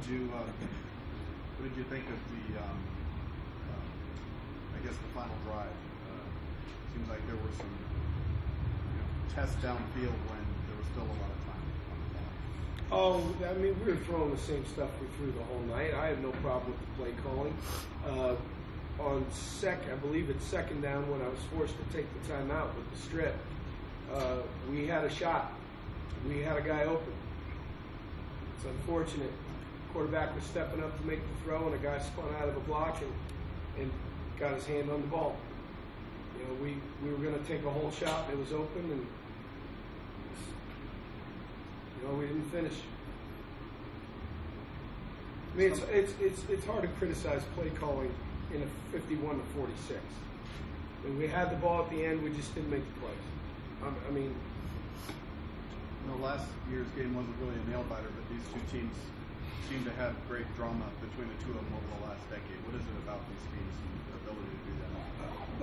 What did you think of the I guess the final drive? Seems like there were some tests downfield when there was still a lot of time on the clock. Oh, I mean, we were throwing the same stuff we threw the whole night. I have no problem with the play calling. I believe it's second down when I was forced to take the timeout with the strip. We had a shot. We had a guy open. It's unfortunate. Quarterback was stepping up to make the throw, and a guy spun out of a block and got his hand on the ball. We were going to take a whole shot, and it was open, and we didn't finish. I mean, it's hard to criticize play calling in a 51-46. When we had the ball at the end, we just didn't make the plays. I mean, last year's game wasn't really a nail biter, but these two teams seem to have great drama between the two of them over the last decade. What is it about these teams and their ability to do that?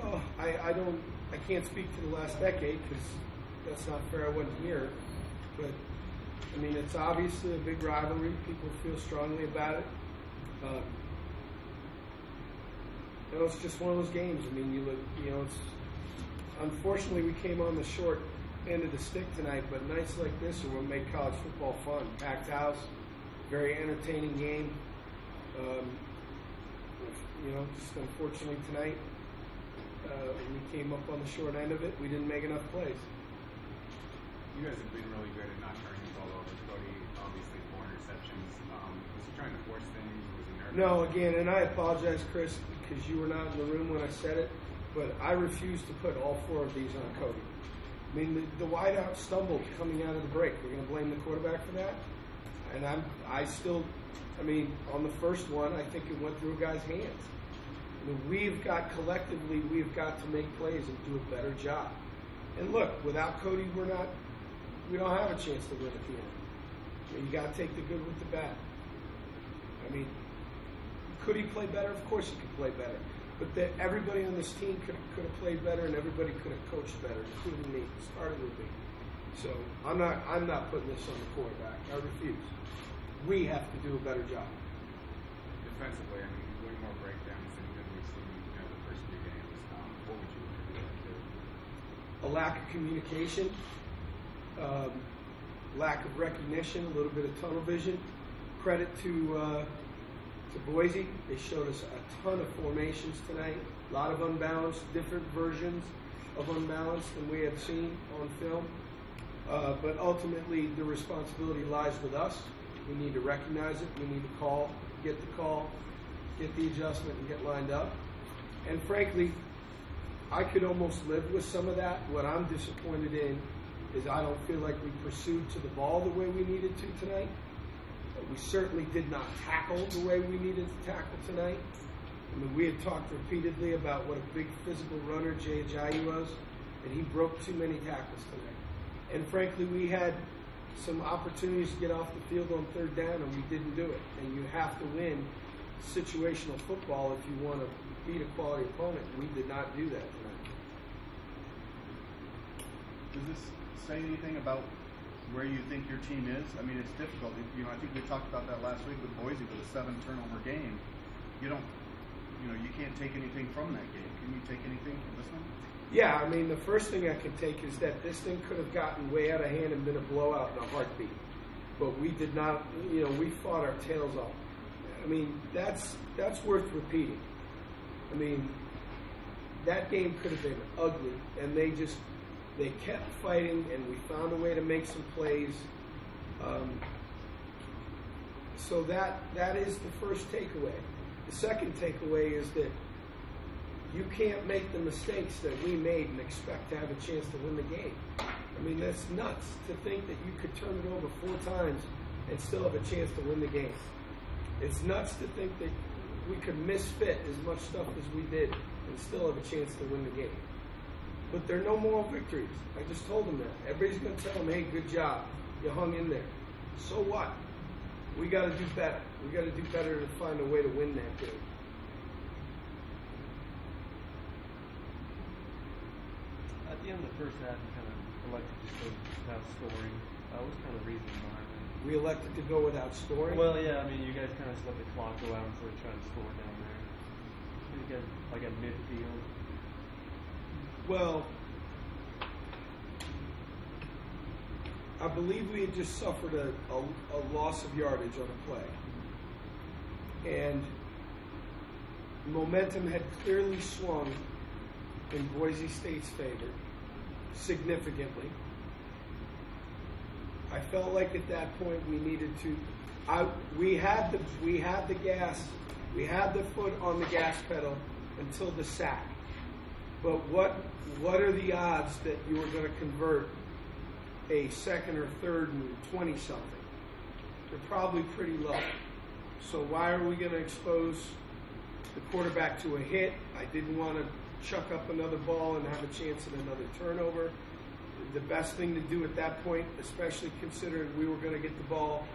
Well, I can't speak to the last decade because that's not fair. I wasn't here, but I mean, it's obviously a big rivalry. People feel strongly about it. It's just one of those games. I mean, it's unfortunately we came on the short end of the stick tonight, but nights like this are what make college football fun. Packed house, very entertaining game. Just unfortunately tonight we came up on the short end of it. We didn't make enough plays. You guys have been really good at not turning the ball over. Cody, obviously 4 interceptions. Was he trying to force things? Was he nervous? No, again, and I apologize, Chris, because you were not in the room when I said it, but I refuse to put all 4 of these on Cody. I mean, the wideout stumbled coming out of the break. We're going to blame the quarterback for that? And on the first one, I think it went through a guy's hands. I mean, we've got to make plays and do a better job. And look, without Cody, we don't have a chance to win at the end. You got to take the good with the bad. I mean, could he play better? Of course he could play better. But everybody on this team could have played better, and everybody could have coached better, including me. Started with me. So I'm not putting this on the quarterback. I refuse. We have to do a better job. Defensively, I mean, way more breakdowns than we've seen the first few games. What would you attribute that to? A lack of communication, lack of recognition, a little bit of tunnel vision. Credit to Boise. They showed us a ton of formations tonight, a lot of unbalanced, different versions of unbalanced than we had seen on film. But ultimately, the responsibility lies with us. We need to recognize it. We need to get the call, get the adjustment, and get lined up. And frankly, I could almost live with some of that. What I'm disappointed in is I don't feel like we pursued to the ball the way we needed to tonight. We certainly did not tackle the way we needed to tackle tonight. I mean, we had talked repeatedly about what a big physical runner Jay Ajayi was, and he broke too many tackles tonight. And frankly, we had some opportunities to get off the field on third down, and we didn't do it. And you have to win situational football if you want to beat a quality opponent. We did not do that tonight. Does this say anything about where you think your team is? I mean, it's difficult. I think we talked about that last week with Boise with a 7-turnover game. You can't take anything from that game. Can you take anything from this one? Yeah, I mean, the first thing I can take is that this thing could have gotten way out of hand and been a blowout in a heartbeat. But we did not, we fought our tails off. I mean, that's worth repeating. I mean, that game could have been ugly, and they kept fighting, and we found a way to make some plays. So that is the first takeaway. The second takeaway is that you can't make the mistakes that we made and expect to have a chance to win the game. I mean, that's nuts to think that you could turn it over 4 times and still have a chance to win the game. It's nuts to think that we could misfit as much stuff as we did and still have a chance to win the game. But there are no moral victories. I just told them that. Everybody's going to tell them, hey, good job. You hung in there. So what? We got to do better. We got to do better to find a way to win that game. At the end of the first half, you kind of elected just to have scoring. What was kind of the reason behind that? We elected to go without scoring. Well, yeah, I mean, you guys kind of just let the clock go out until they try to score down there. You get like at midfield. Well, I believe we had just suffered a loss of yardage on a play. And momentum had clearly swung in Boise State's favor significantly. I felt like at that point we needed to. We had the gas, we had the foot on the gas pedal until the sack. But what are the odds that you were going to convert a second or third and 20 something? They're probably pretty low. So why are we going to expose the quarterback to a hit? I didn't want to chuck up another ball and have a chance at another turnover. The best thing to do at that point, especially considering we were going to get the ball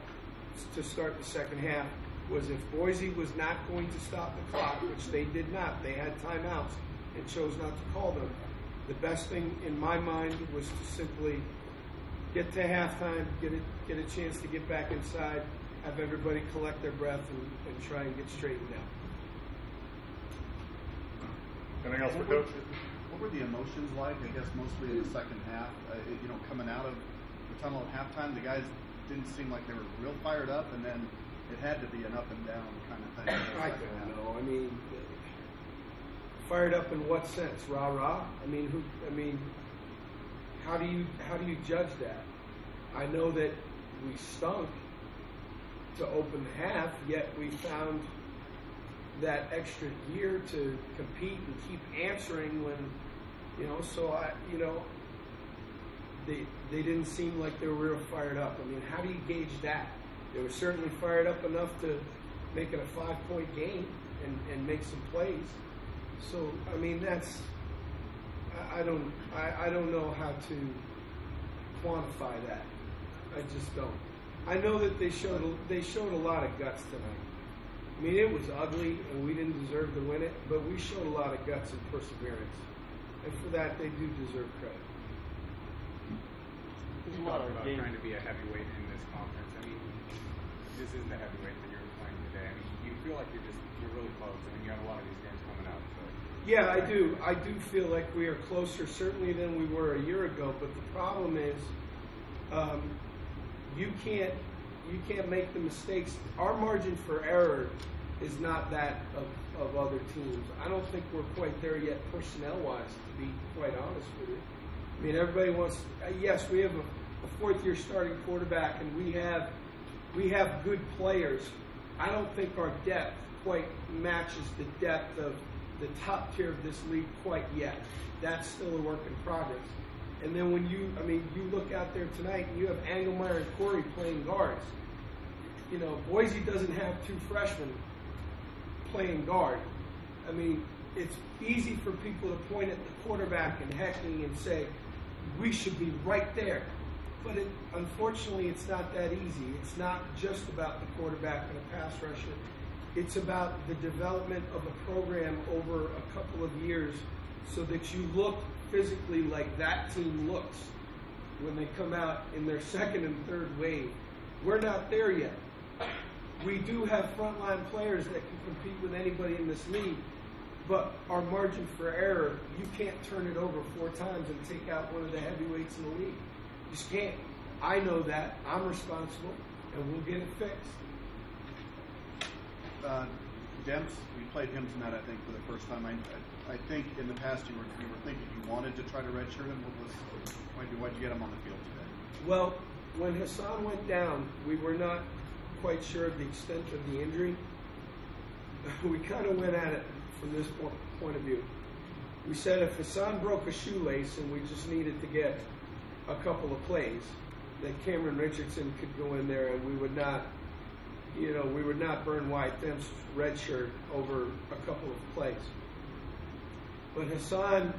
to start the second half, was if Boise was not going to stop the clock, which they did not, they had timeouts and chose not to call them, the best thing in my mind was to simply get to halftime, get a chance to get back inside, have everybody collect their breath and try and get straightened out. Anything else for Coach? What were the emotions like, I guess, mostly in the second half? Coming out of the tunnel at halftime, the guys didn't seem like they were real fired up, and then it had to be an up and down kind of thing. I don't know. I mean, fired up in what sense? Rah rah? I mean, how do you judge that? I know that we stunk to open the half, yet we found that extra gear to compete and keep answering when, they didn't seem like they were real fired up. I mean, how do you gauge that? They were certainly fired up enough to make it a 5-point game and make some plays. So, I mean, I don't know how to quantify that. I just don't. I know that they showed a lot of guts tonight. I mean, it was ugly, and we didn't deserve to win it, but we showed a lot of guts and perseverance. And for that, they do deserve credit. You talked about trying to be a heavyweight in this conference. I mean, this isn't the heavyweight that you're playing today. I mean, you feel like you're really close. I mean, you have a lot of these games coming up. So. Yeah, I do. I do feel like we are closer, certainly, than we were a year ago. But the problem is, you can't make the mistakes. Our margin for error is not that of other teams. I don't think we're quite there yet personnel-wise, to be quite honest with you. I mean, everybody wants. Yes, we have a fourth-year starting quarterback, and we have good players. I don't think our depth quite matches the depth of the top tier of this league quite yet. That's still a work in progress. And then when you look out there tonight and you have Engelmeyer and Corey playing guards. Boise doesn't have two freshmen playing guard. I mean, it's easy for people to point at the quarterback and heckling and say, we should be right there. But unfortunately, it's not that easy. It's not just about the quarterback and a pass rusher. It's about the development of a program over a couple of years so that you look physically like that team looks when they come out in their second and third wave. We're not there yet. We do have frontline players that can compete with anybody in this league, but our margin for error, you can't turn it over 4 times and take out one of the heavyweights in the league. You just can't. I know that. I'm responsible, and we'll get it fixed. Demps, we played him tonight, I think, for the first time. I think in the past you were thinking you wanted to try to redshirt him. Why'd you get him on the field today? Well, when Hassan went down, we were not quite sure of the extent of the injury. We kind of went at it from this point of view. We said if Hassan broke a shoelace and we just needed to get a couple of plays, that Cameron Richardson could go in there and we would not burn Wyatt Demp's red shirt over a couple of plays. But Hassan,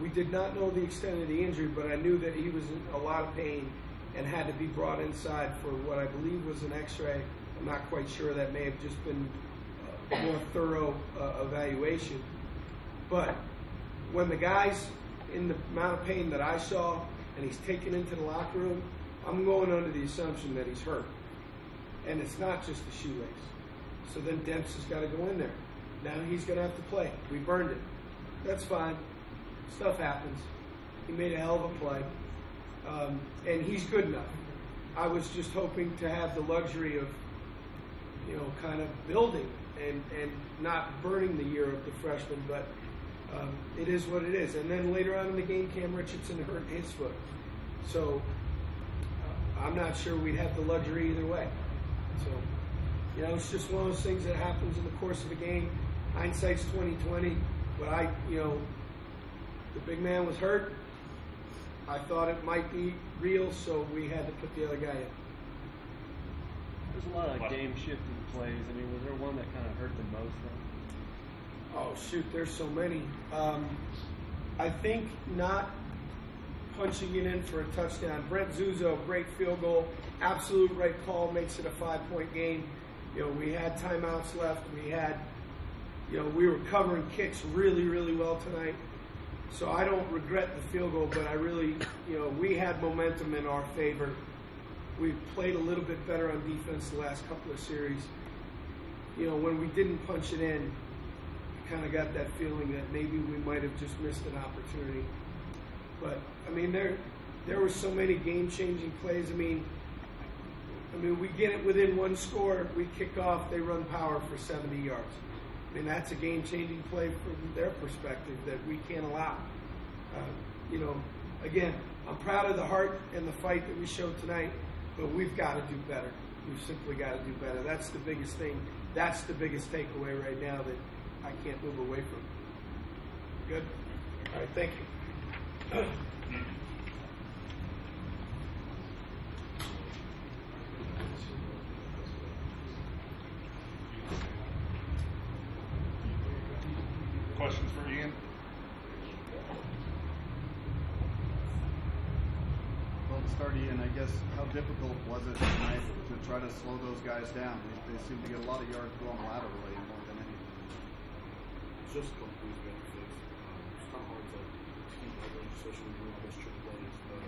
we did not know the extent of the injury, but I knew that he was in a lot of pain and had to be brought inside for what I believe was an x-ray. I'm not quite sure. That may have just been a more thorough evaluation. But when the guy's in the amount of pain that I saw and he's taken into the locker room, I'm going under the assumption that he's hurt. and it's not just the shoelace. So then Dempsey's got to go in there. Now he's going to have to play. We burned it. That's fine. Stuff happens. He made a hell of a play, and he's good enough. I was just hoping to have the luxury of, kind of building and not burning the year of the freshman, but it is what it is. And then later on in the game, Cam Richardson hurt his foot. So I'm not sure we'd have the luxury either way. So, it's just one of those things that happens in the course of a game. Hindsight's 20/20, but the big man was hurt. I thought it might be real, so we had to put the other guy in. There's a lot of game-shifting plays. I mean, was there one that kind of hurt the most then? Oh, shoot, there's so many. I think not punching it in for a touchdown. Brent Zuzo, great field goal, absolute right call, makes it a 5-point game. We had timeouts left. We had, we were covering kicks really, really well tonight. So I don't regret the field goal, but I really, we had momentum in our favor. We played a little bit better on defense the last couple of series. When we didn't punch it in, I kind of got that feeling that maybe we might have just missed an opportunity. But, I mean, there were so many game-changing plays. I mean, we get it within one score, we kick off, they run power for 70 yards. I mean, that's a game-changing play from their perspective that we can't allow. Again, I'm proud of the heart and the fight that we showed tonight, but we've got to do better. We've simply got to do better. That's the biggest thing. That's the biggest takeaway right now that I can't move away from. Good? All right, thank you. Questions for Ian? Well, to start, Ian, I guess, how difficult was it tonight to try to slow those guys down? They seem to get a lot of yards going laterally more than anything. Just a couple things we have to fix. It's kind of hard to keep leverage, especially when you're doing all those trick plays. But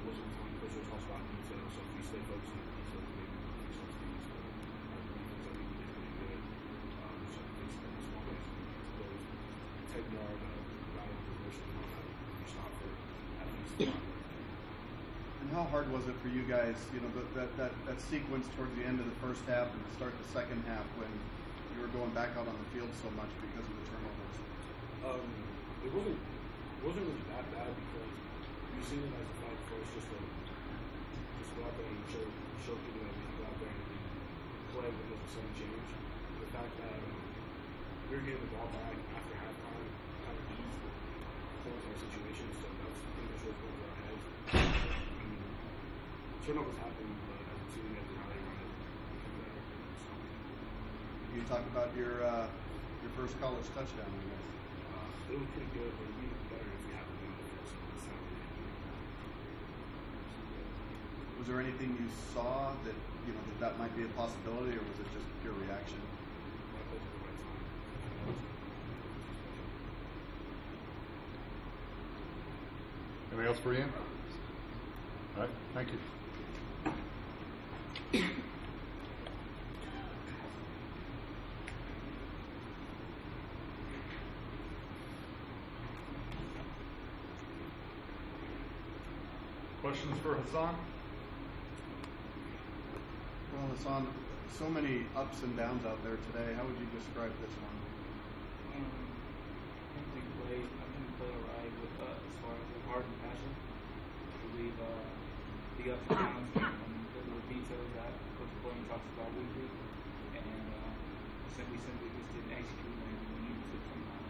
most of the time, because there's also a lot of detail, so if we stay focused on the details, maybe we can fix those things. But our defense, I think, we did pretty good. So I think some small plays, those 10-yard lateral conversions, we stopped for at least 5. And how hard was it for you guys, that sequence towards the end of the first half and the start of the second half when you were going back out on the field so much because of the turnovers? It wasn't really that bad because we seen it as a fight first, just go out there and show people that we can go out there and play with the same change. The fact that we were getting the ball back after halftime kind of eased the our situation, so that's the thing that shows over our heads. Turnovers happen, but as a team, we have to rally around it. You talk about your first college touchdown, I guess. It was pretty good, but it would be better if we had to win the first one. It's not really good. Was there anything you saw that that might be a possibility, or was it just pure reaction? That was at the right time. Anything else for Ian? All right, thank you. Questions for Hassan? Well, Hassan, so many ups and downs out there today. How would you describe this one? I think we played all right with as far as the heart and passion. I believe the ups and downs and the little details that Coach Brian talks about weekly, and we simply just didn't execute when we needed to sometime.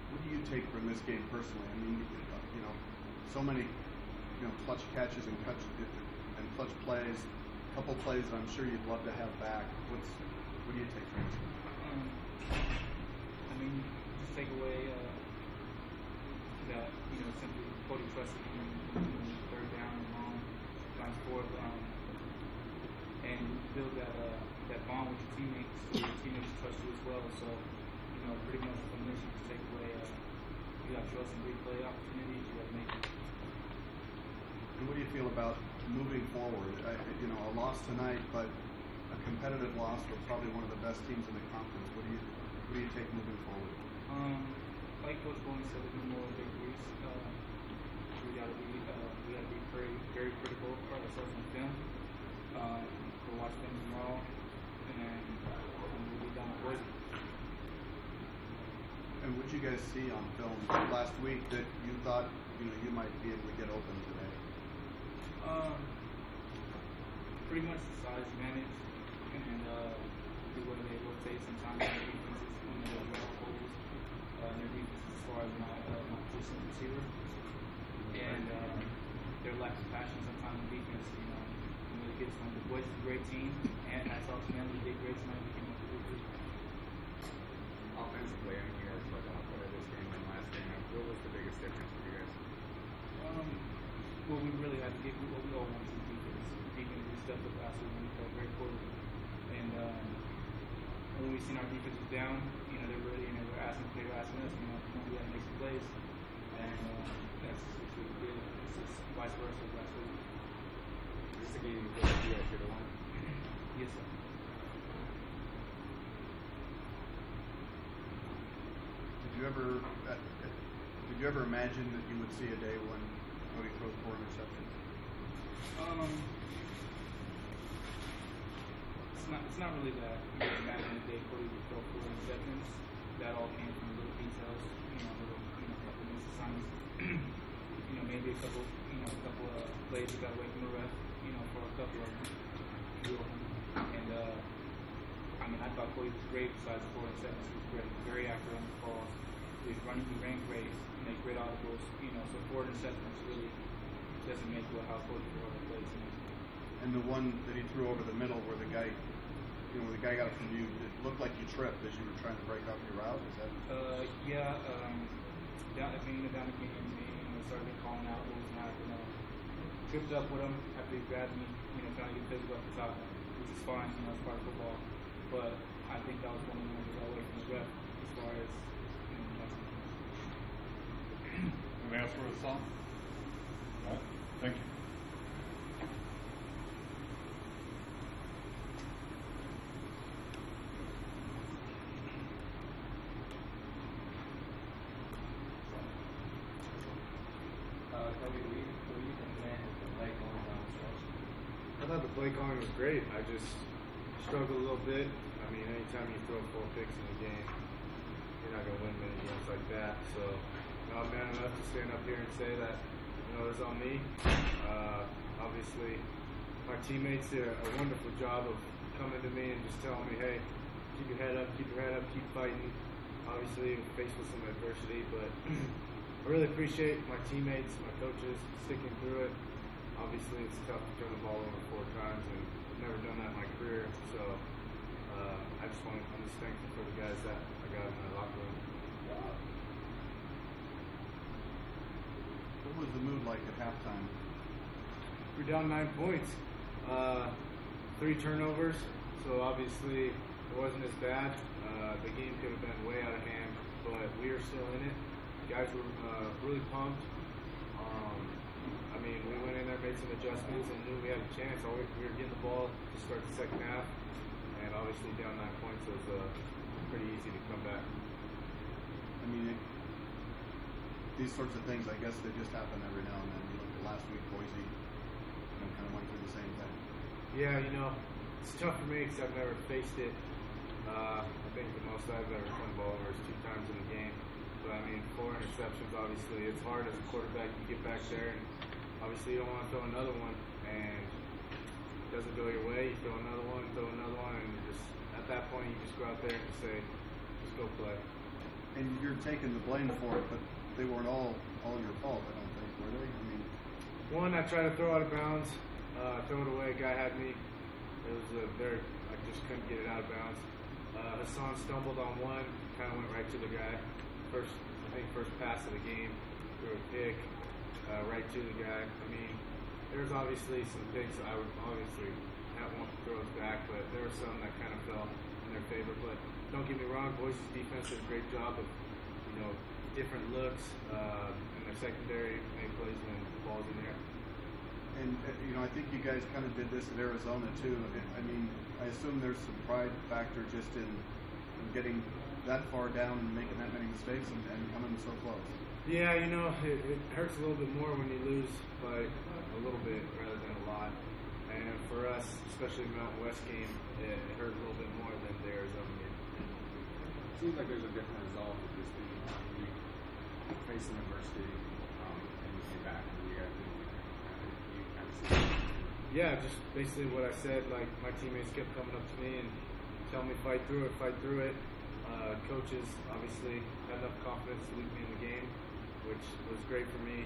What do you take from this game personally? I mean, so many clutch catches and clutch plays. A couple plays that I'm sure you'd love to have back. What do you take from this one? Just take away that simply Cody trusted him in third down and long, down fourth, and build that bond with your teammates. So your teammates trust you as well. So pretty much from this, you just take away you got trust in big play opportunities. You got to make it. And what do you feel about moving forward? A loss tonight, but a competitive loss for probably one of the best teams in the conference. What do you take moving forward? Like Coach Brian said, with no more victories, we gotta be very, very critical of ourselves on film. We'll watch them tomorrow, and we'll be done with Boise. And what you guys see on film last week that you thought you might be able to get open today? Pretty much the size advantage, and the way they rotate sometimes their defenses when they're well holes, their defense as far as my position receiver, and their lack of passion sometimes in defense. Really gets them. The boys is a great team, and hats off to them. They did great tonight. We came up with a good. Offensively, I mean, you guys played a lot better this game than last game. What was the biggest difference for you guys? Well, we really had to get what we all want to defense. Defense, we stepped up faster when we played very quarterly. And when we seen our defense was down, they're ready and they were asking us, we got to make some plays. And that's what we did. It's just vice versa last week. Is this a game you feel like you guys should have won? Yes, sir. Did you ever imagine that you would see a day when Cody throws 4 interceptions? It's not really that. Back in the day, Cody would throw 4 interceptions. That all came from little details. Couple missed assignments. Maybe a couple of plays that got away from the ref. For a couple of them. And I thought Cody was great. Besides 4 interceptions, he was great. Very accurate on the ball. He ran great. Made great audibles. So 4 interceptions really doesn't make how Cody plays. And the one that he threw over the middle, where the guy got it from you, it looked like you tripped as you were trying to break off your route. Is that? Yeah. Down at me, started calling out what was happening. Tripped up with him after he grabbed me. Trying to get physical at the top, which is fine. It's part of football. But I think that was one of the ones that got away from the ref as far as. Anything else for Hassan? All right. Thank you. Cody, what do you think, man, with the play going down the stretch? I thought the play calling was great. I just struggled a little bit. I mean, anytime you throw 4 picks in a game, you're not going to win many games like that. So, I'm man enough to stand up here and say that, it's on me. Obviously, my teammates did a wonderful job of coming to me and just telling me, hey, keep your head up, keep fighting. Obviously, faced with some adversity, but I really appreciate my teammates, my coaches, sticking through it. Obviously, it's tough to turn the ball over 4 times, and I've never done that in my career. So I'm just thankful for the guys that I got in my locker room. What was the mood like at halftime? We're down 9 points, 3 turnovers. So obviously, it wasn't as bad. The game could have been way out of hand, but we were still in it. Guys were really pumped. We went in there, made some adjustments, and knew we had a chance. We were getting the ball to start the second half, and obviously down 9 points was pretty easy to come back. These sorts of things, I guess they just happen every now and then. You look at last week, Boise, kind of went through the same thing. Yeah, it's tough for me because I've never faced it. I think the most I've ever turned the ball over is 2 times in a game. But 4 interceptions, obviously, it's hard as a quarterback. You get back there, and obviously you don't want to throw another one, and it doesn't go your way. You throw another one, and just at that point, you just go out there and say, just go play. And you're taking the blame for it, but they weren't all your fault, I don't think, were they? One, I tried to throw out of bounds, throw it away. Guy had me. It was I just couldn't get it out of bounds. Hassan stumbled on one, kind of went right to the guy. First pass of the game, threw a pick, right to the guy. There's obviously some picks I would obviously not want to throw back, but there were some that kind of fell in their favor. But don't get me wrong, Boise's defense did a great job of, different looks, and their secondary made plays when the ball's in there. And you know, I think you guys kind of did this at Arizona too. I mean, I assume there's some pride factor just in getting that far down and making that many mistakes and coming so close. Yeah, you know, it hurts a little bit more when you lose by a little bit rather than a lot. And for us, especially the Mountain West game, it hurt a little bit more than the Arizona game. It seems like there's a different result with this team. You face some adversity, and you came back, and you guys didn't. You kind of see. Yeah, just basically what I said. Like, my teammates kept coming up to me and telling me, fight through it, fight through it. Coaches obviously had enough confidence to leave me in the game, which was great for me.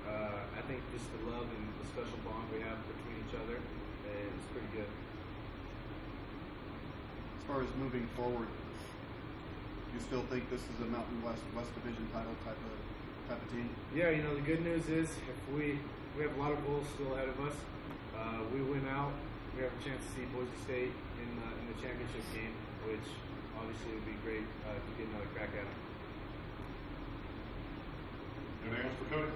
I think just the love and the special bond we have between each other is pretty good. As far as moving forward, you still think this is a Mountain West Division title type of team? Yeah, you know, the good news is if we have a lot of goals still ahead of us. We win out, we have a chance to see Boise State in the championship game, which obviously would be great to get another crack at them. Anything else for Cody?